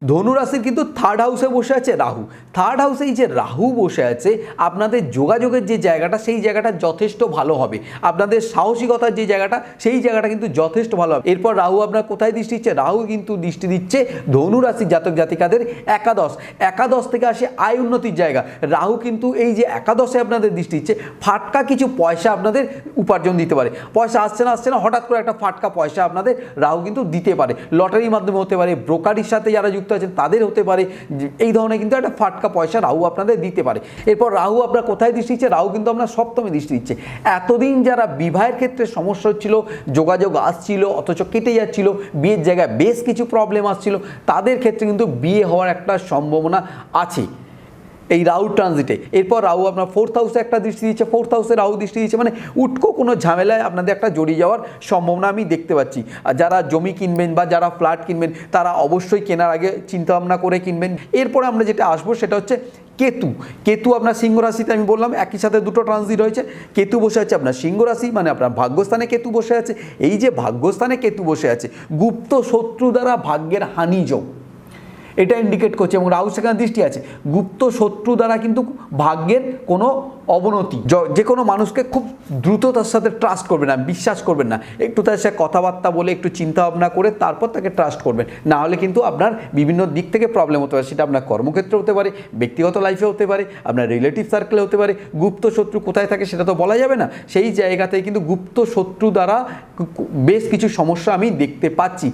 ধনু রাশির কিন্তু থার্ড হাউসে বসে আছে রাহু। থার্ড হাউসে এই যে রাহু বসে আছে, আপনাদের যোগাযোগের যে জায়গাটা সেই জায়গাটা যথেষ্ট ভালো হবে। আপনাদের সাহসিকতার যে জায়গাটা সেই জায়গাটা কিন্তু যথেষ্ট ভালো হবে। এরপর রাহু আপনার কোথায় দৃষ্টি দিচ্ছে? রাহু কিন্তু দৃষ্টি দিচ্ছে ধনু রাশির জাতক জাতিকাদের একাদশ থেকে আসে আয় উন্নতির জায়গা। রাহু কিন্তু এই যে একাদশে আপনাদের দৃষ্টি দিচ্ছে, ফাটকা কিছু পয়সা আপনাদের উপার্জন দিতে পারে। পয়সা আসছে না হঠাৎ করে একটা ফাটকা পয়সা আপনাদের রাহু কিন্তু দিতে পারে। লটারির মাধ্যমে হতে পারে, ব্রোকারির সাথে যারা যুক্ত আছেন তাদের হতে পারে। এই ধরনের কিন্তু একটা ফাটকা পয়সা রাহু আপনাদের দিতে পারে। এরপর রাহু আপনার কোথায় দৃষ্টি দিচ্ছে? রাহু কিন্তু আপনার সপ্তমে দৃষ্টি দিচ্ছে। এতদিন যারা বিবাহের ক্ষেত্রে সমস্যা হচ্ছিল, যোগাযোগ আসছিল অথচ কেটে যাচ্ছিল, বিয়ের জায়গায় বেশ কিছু প্রবলেম আসছিল, তাদের ক্ষেত্রে কিন্তু বিয়ে হওয়ার একটা সম্ভাবনা আছে এই রাহু ট্রানজিটে। এরপর রাহু আপনার ফোর্থ হাউসে একটা দৃষ্টি দিচ্ছে। ফোর্থ হাউসে রাহু দৃষ্টি দিচ্ছে মানে উটকো কোনো ঝামেলায় আপনাদের একটা জড়িয়ে যাওয়ার সম্ভাবনা আমি দেখতে পাচ্ছি। আর যারা জমি কিনবেন বা যারা ফ্ল্যাট কিনবেন তারা অবশ্যই কেনার আগে চিন্তাভাবনা করে কিনবেন। এরপরে আমরা যেটা আসবো সেটা হচ্ছে কেতু আপনার সিংহ রাশিতে, আমি বললাম একই সাথে দুটো ট্রানজিট হয়েছে। কেতু বসে আছে আপনার সিংহ রাশি, মানে আপনার ভাগ্যস্থানে কেতু বসে আছে। এই যে ভাগ্যস্থানে কেতু বসে আছে, গুপ্ত শত্রু দ্বারা ভাগ্যের হানিযোগ এটা ইন্ডিকেট করছে। এবং রাহু সেখানে দৃষ্টি আছে, গুপ্ত শত্রু দ্বারা কিন্তু ভাগ্যের কোনো অবনতি। যে কোনো মানুষকে খুব দ্রুত তার সাথে ট্রাস্ট করবেন না, বিশ্বাস করবেন না। একটু তার সাথে কথাবার্তা বলে একটু চিন্তা ভাবনা করে তারপর তাকে ট্রাস্ট করবেন, না হলে কিন্তু আপনার বিভিন্ন দিক থেকে প্রবলেম হতে পারে। সেটা আপনার কর্মক্ষেত্রে হতে পারে, ব্যক্তিগত লাইফে হতে পারে, আপনার রিলেটিভ সার্কেলে হতে পারে। গুপ্ত শত্রু কোথায় থাকে সেটা তো বলা যাবে না, সেই জায়গাতেই কিন্তু গুপ্ত শত্রু দ্বারা বেশ কিছু সমস্যা আমি দেখতে পাচ্ছি।